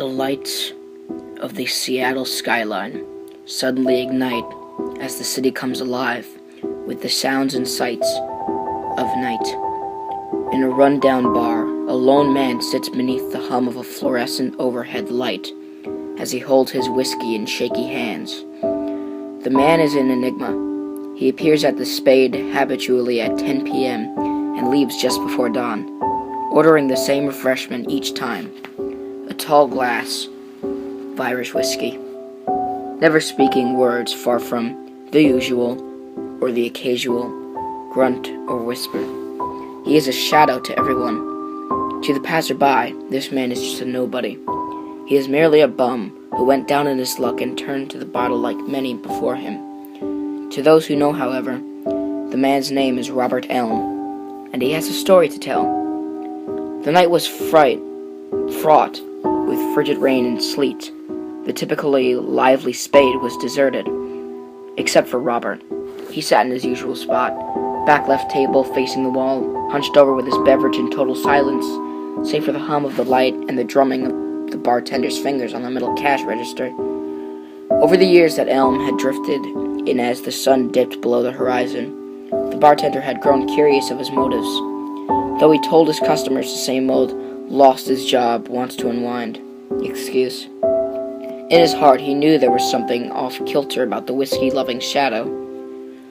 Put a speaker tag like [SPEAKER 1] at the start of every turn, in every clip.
[SPEAKER 1] The lights of the Seattle skyline suddenly ignite as the city comes alive with the sounds and sights of night. In a rundown bar, a lone man sits beneath the hum of a fluorescent overhead light as he holds his whiskey in shaky hands. The man is an enigma. He appears at the Spade habitually at 10 p.m. and leaves just before dawn, ordering the same refreshment each time, a tall glass of Irish whiskey, never speaking words far from the usual or the occasional grunt or whisper. He is a shadow to everyone. To the passerby, this man is just a nobody. He is merely a bum who went down in his luck and turned to the bottle like many before him. To those who know, however, the man's name is Robert Elm, and he has a story to tell. The night was fraught with frigid rain and sleet. The typically lively Spade was deserted, except for Robert. He sat in his usual spot, back left table facing the wall, hunched over with his beverage in total silence, save for the hum of the light and the drumming of the bartender's fingers on the middle cash register. Over the years that Elm had drifted in as the sun dipped below the horizon, the bartender had grown curious of his motives. Though he told his customers the same old, lost his job, wants to unwind excuse. In his heart, he knew there was something off-kilter about the whiskey-loving shadow.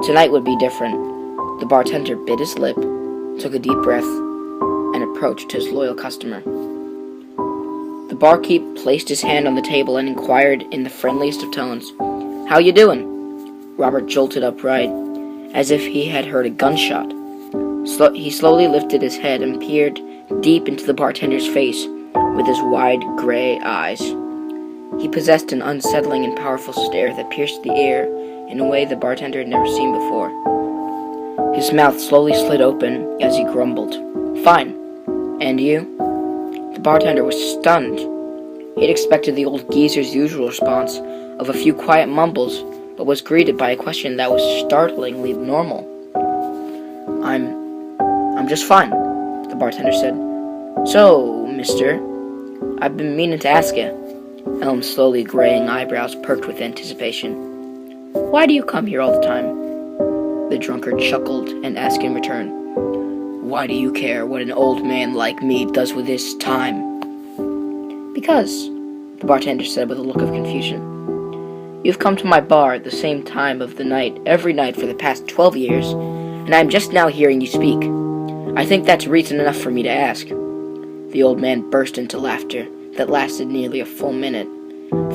[SPEAKER 1] Tonight would be different. The bartender bit his lip, took a deep breath, and approached his loyal customer. The barkeep placed his hand on the table and inquired in the friendliest of tones, "How you doing?" Robert jolted upright, as if he had heard a gunshot. He slowly lifted his head and peered deep into the bartender's face with his wide gray eyes. He possessed an unsettling and powerful stare that pierced the air in a way the bartender had never seen before. His mouth slowly slid open as he grumbled, "Fine. And you?" The bartender was stunned. He had expected the old geezer's usual response of a few quiet mumbles, but was greeted by a question that was startlingly normal. I'm just fine," the bartender said. "So, mister, I've been meaning to ask you." Elm's slowly graying eyebrows perked with anticipation. "Why do you come here all the time?" The drunkard chuckled and asked in return, "Why do you care what an old man like me does with his time?" "Because," the bartender said with a look of confusion, "you've come to my bar at the same time of the night every night for the past 12 years, and I am just now hearing you speak. I think that's reason enough for me to ask." The old man burst into laughter that lasted nearly a full minute.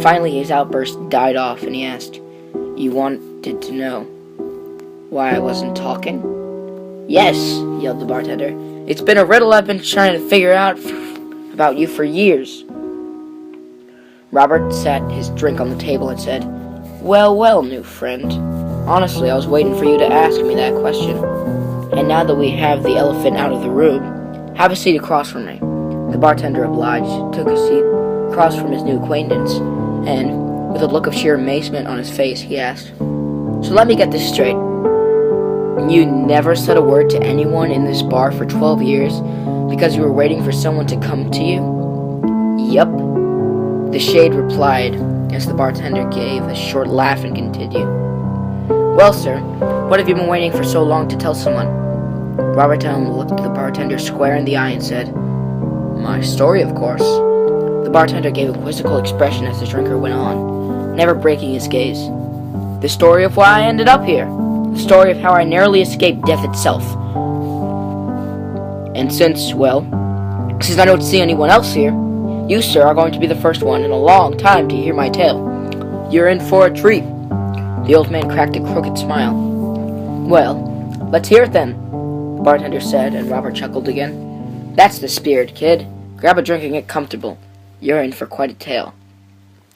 [SPEAKER 1] Finally, his outburst died off, and he asked, "You wanted to know why I wasn't talking?" "Yes," yelled the bartender. "It's been a riddle I've been trying to figure out about you for years." Robert sat his drink on the table and said, Well, new friend. Honestly, I was waiting for you to ask me that question. And now that we have the elephant out of the room, have a seat across from me." The bartender obliged, took a seat across from his new acquaintance, and, with a look of sheer amazement on his face, he asked, "So let me get this straight. You never said a word to anyone in this bar for 12 years because you were waiting for someone to come to you?" "Yup," the shade replied as the bartender gave a short laugh and continued, "Well, sir, what have you been waiting for so long to tell someone?" Robert Elm looked the bartender square in the eye and said, "My story, of course." The bartender gave a quizzical expression as the drinker went on, never breaking his gaze. "The story of why I ended up here. The story of how I narrowly escaped death itself. And since I don't see anyone else here, you, sir, are going to be the first one in a long time to hear my tale. You're in for a treat." The old man cracked a crooked smile. "Well, let's hear it then," the bartender said, and Robert chuckled again. "That's the spirit, kid. Grab a drink and get comfortable. You're in for quite a tale."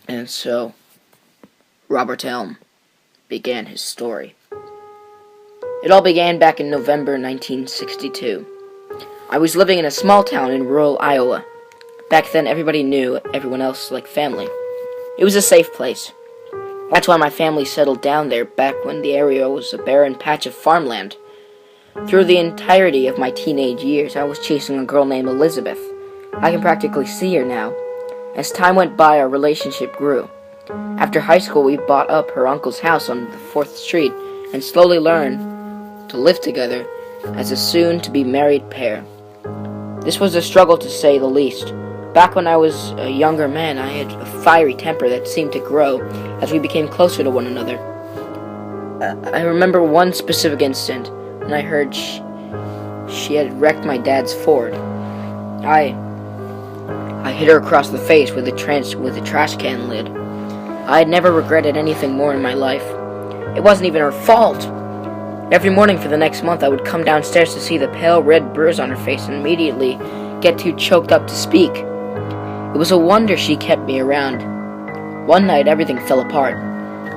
[SPEAKER 1] And so, Robert Elm began his story. It all began back in November 1962. I was living in a small town in rural Iowa. Back then, everybody knew everyone else like family. It was a safe place. That's why my family settled down there back when the area was a barren patch of farmland. Through the entirety of my teenage years, I was chasing a girl named Elizabeth. I can practically see her now. As time went by, our relationship grew. After high school, we bought up her uncle's house on the 4th Street and slowly learned to live together as a soon-to-be married pair. This was a struggle to say the least. Back when I was a younger man, I had a fiery temper that seemed to grow as we became closer to one another. I remember one specific instant when I heard she had wrecked my dad's Ford. I hit her across the face with a trash can lid. I had never regretted anything more in my life. It wasn't even her fault. Every morning for the next month, I would come downstairs to see the pale red bruise on her face and immediately get too choked up to speak. It was a wonder she kept me around. One night, everything fell apart.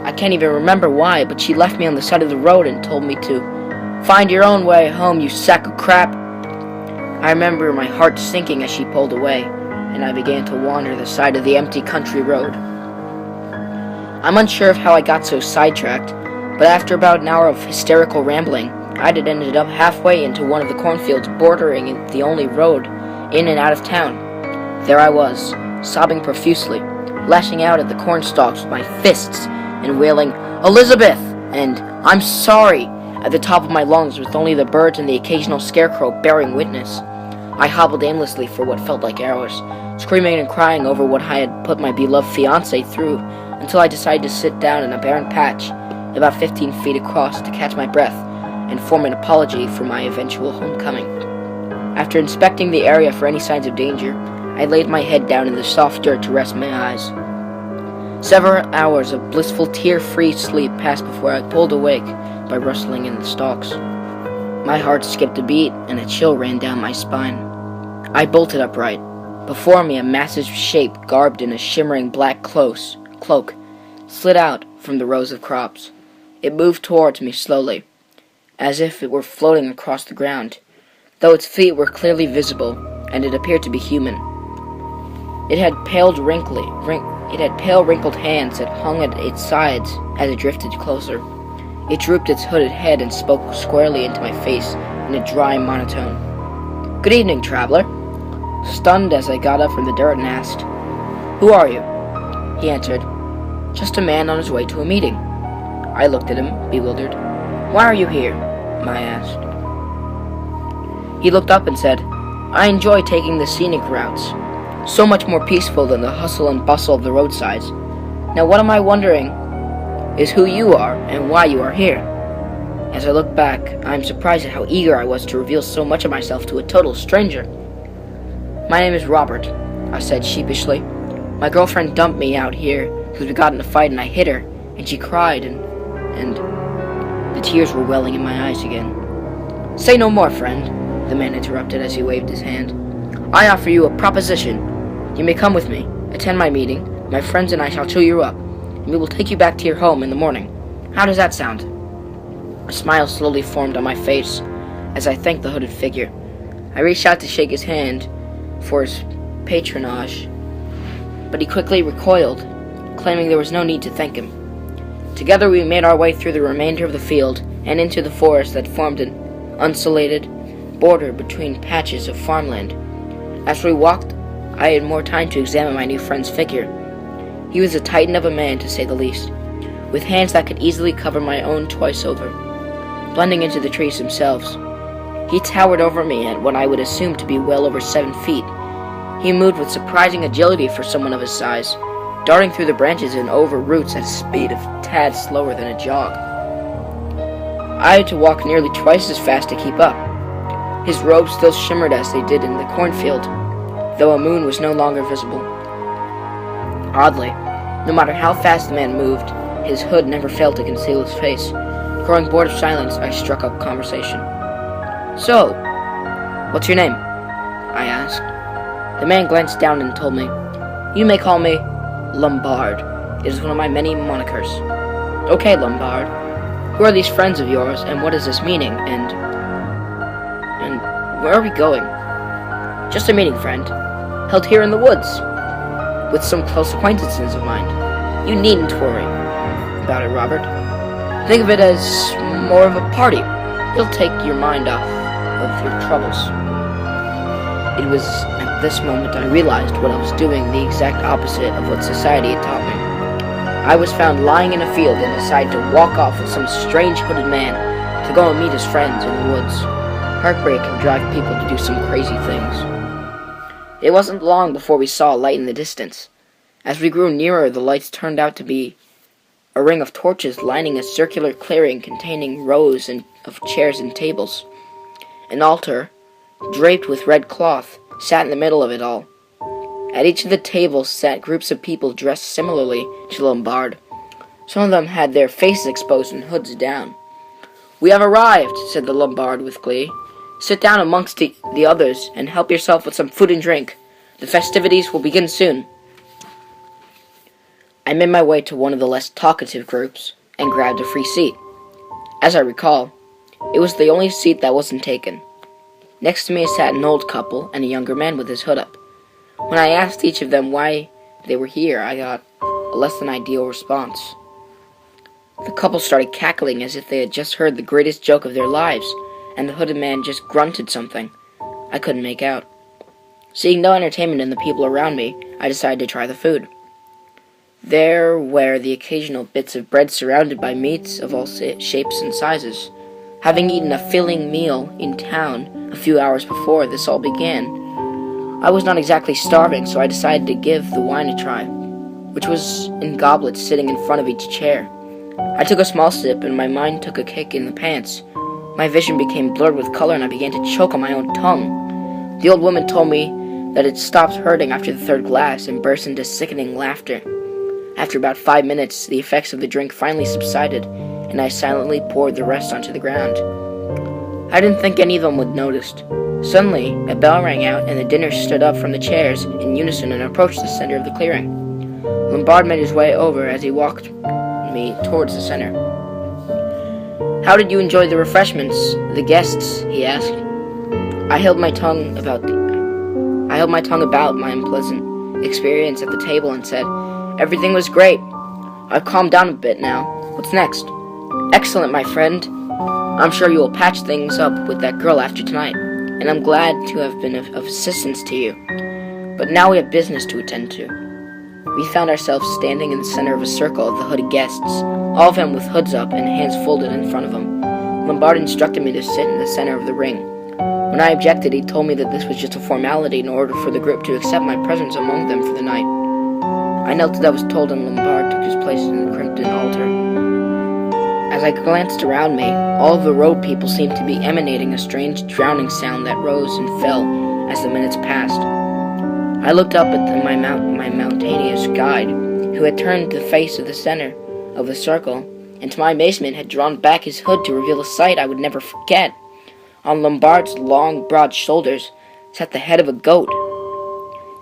[SPEAKER 1] I can't even remember why, but she left me on the side of the road and told me to find your own way home, you sack of crap. I remember my heart sinking as she pulled away, and I began to wander the side of the empty country road. I'm unsure of how I got so sidetracked, but after about an hour of hysterical rambling, I had ended up halfway into one of the cornfields bordering the only road in and out of town. There I was, sobbing profusely, lashing out at the corn stalks with my fists and wailing, "Elizabeth!" and "I'm sorry!" at the top of my lungs, with only the birds and the occasional scarecrow bearing witness. I hobbled aimlessly for what felt like hours, screaming and crying over what I had put my beloved fiancé through, until I decided to sit down in a barren patch about 15 feet across to catch my breath and form an apology for my eventual homecoming. After inspecting the area for any signs of danger, I laid my head down in the soft dirt to rest my eyes. Several hours of blissful, tear-free sleep passed before I pulled awake by rustling in the stalks. My heart skipped a beat, and a chill ran down my spine. I bolted upright. Before me, a massive shape garbed in a shimmering black cloak slid out from the rows of crops. It moved towards me slowly, as if it were floating across the ground, though its feet were clearly visible, and it appeared to be human. It had pale, wrinkled hands that hung at its sides as it drifted closer. It drooped its hooded head and spoke squarely into my face in a dry monotone. "Good evening, traveler." Stunned as I got up from the dirt and asked, "Who are you?" He answered, "Just a man on his way to a meeting." I looked at him, bewildered. "Why are you here?" I asked. He looked up and said, "I enjoy taking the scenic routes. So much more peaceful than the hustle and bustle of the roadsides. Now what am I wondering is who you are and why you are here." As I look back, I am surprised at how eager I was to reveal so much of myself to a total stranger. "My name is Robert," I said sheepishly. "My girlfriend dumped me out here because we got in a fight and I hit her, and she cried and the tears were welling in my eyes again." "Say no more, friend," the man interrupted as he waved his hand. "I offer you a proposition. You may come with me, attend my meeting, my friends and I shall cheer you up, and we will take you back to your home in the morning. How does that sound?" A smile slowly formed on my face as I thanked the hooded figure. I reached out to shake his hand for his patronage, but he quickly recoiled, claiming there was no need to thank him. Together we made our way through the remainder of the field and into the forest that formed an undulated border between patches of farmland. As we walked, I had more time to examine my new friend's figure. He was a titan of a man, to say the least, with hands that could easily cover my own twice over, blending into the trees themselves. He towered over me at what I would assume to be well over 7 feet. He moved with surprising agility for someone of his size, darting through the branches and over roots at a speed of a tad slower than a jog. I had to walk nearly twice as fast to keep up. His robes still shimmered as they did in the cornfield, though a moon was no longer visible. Oddly, no matter how fast the man moved, his hood never failed to conceal his face. Growing bored of silence, I struck up conversation. "So, what's your name?" I asked. The man glanced down and told me, "You may call me Lombard. It is one of my many monikers." "Okay, Lombard. Who are these friends of yours, and what is this meeting, and where are we going?" "Just a meeting, friend. Held here in the woods, with some close acquaintances of mine. You needn't worry about it, Robert. Think of it as more of a party. It'll take your mind off of your troubles." It was At this moment, I realized what I was doing the exact opposite of what society had taught me. I was found lying in a field and decided to walk off with some strange hooded man to go and meet his friends in the woods. Heartbreak can drive people to do some crazy things. It wasn't long before we saw a light in the distance. As we grew nearer, the lights turned out to be a ring of torches lining a circular clearing containing rows of chairs and tables. An altar, draped with red cloth, sat in the middle of it all. At each of the tables sat groups of people dressed similarly to Lombard. Some of them had their faces exposed and hoods down. "We have arrived," said the Lombard with glee. "Sit down amongst the others and help yourself with some food and drink. The festivities will begin soon." I made my way to one of the less talkative groups and grabbed a free seat. As I recall, it was the only seat that wasn't taken. Next to me sat an old couple and a younger man with his hood up. When I asked each of them why they were here, I got a less than ideal response. The couple started cackling as if they had just heard the greatest joke of their lives, and the hooded man just grunted something I couldn't make out. Seeing no entertainment in the people around me, I decided to try the food. There were the occasional bits of bread surrounded by meats of all shapes and sizes. Having eaten a filling meal in town a few hours before this all began, I was not exactly starving, so I decided to give the wine a try, which was in goblets sitting in front of each chair. I took a small sip, and my mind took a kick in the pants. My vision became blurred with color, and I began to choke on my own tongue. The old woman told me that it stopped hurting after the third glass and burst into sickening laughter. After about 5 minutes, the effects of the drink finally subsided, and I silently poured the rest onto the ground. I didn't think any of them would notice. Suddenly, a bell rang out, and the dinner stood up from the chairs in unison and approached the center of the clearing. Lombard made his way over as he walked me towards the center. "How did you enjoy the refreshments, the guests?" he asked. I held my tongue about my unpleasant experience at the table and said, "Everything was great. I've calmed down a bit now. What's next?" "Excellent, my friend. I'm sure you will patch things up with that girl after tonight, and I'm glad to have been of assistance to you. But now we have business to attend to." We found ourselves standing in the center of a circle of the hooded guests, all of them with hoods up and hands folded in front of them. Lombard instructed me to sit in the center of the ring. When I objected, he told me that this was just a formality in order for the group to accept my presence among them for the night. I knelt as I was told, and Lombard took his place in the crimson altar. As I glanced around me, all of the road people seemed to be emanating a strange drowning sound that rose and fell as the minutes passed. I looked up at my mountainous guide, who had turned the face of the center of the circle, and to my amazement had drawn back his hood to reveal a sight I would never forget. On Lombard's long, broad shoulders sat the head of a goat,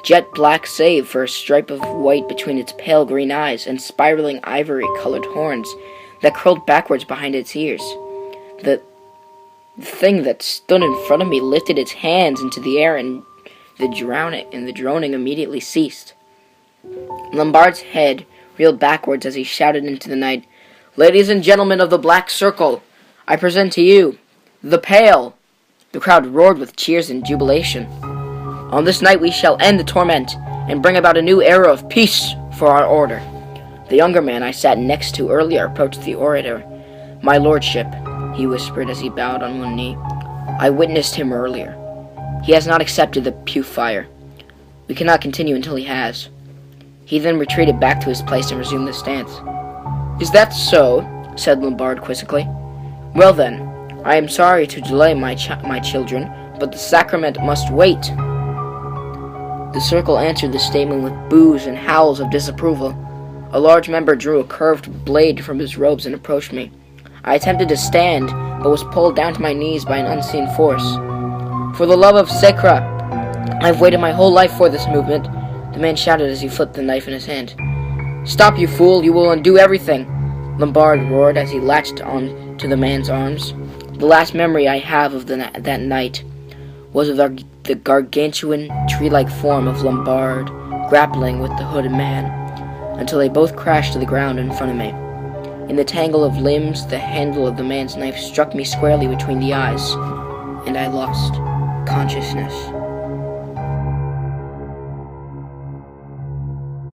[SPEAKER 1] jet black save for a stripe of white between its pale green eyes and spiraling ivory-colored horns that curled backwards behind its ears. The thing that stood in front of me lifted its hands into the air, and the droning immediately ceased. Lombard's head reeled backwards as he shouted into the night, "Ladies and gentlemen of the Black Circle, I present to you the Pale." The crowd roared with cheers and jubilation. "On this night we shall end the torment and bring about a new era of peace for our order." The younger man I sat next to earlier approached the orator. "My lordship," he whispered as he bowed on one knee, "I witnessed him earlier. He has not accepted the pew fire. We cannot continue until he has." He then retreated back to his place and resumed the stance. "Is that so?" said Lombard quizzically. "Well then, I am sorry to delay my children, but the sacrament must wait." The circle answered the statement with boos and howls of disapproval. A large member drew a curved blade from his robes and approached me. I attempted to stand, but was pulled down to my knees by an unseen force. "For the love of Sekra, I've waited my whole life for this movement," the man shouted as he flipped the knife in his hand. "Stop, you fool! You will undo everything!" Lombard roared as he latched on to the man's arms. The last memory I have of that night was of the gargantuan, tree-like form of Lombard grappling with the hooded man, until they both crashed to the ground in front of me. In the tangle of limbs, the handle of the man's knife struck me squarely between the eyes, and I lost consciousness.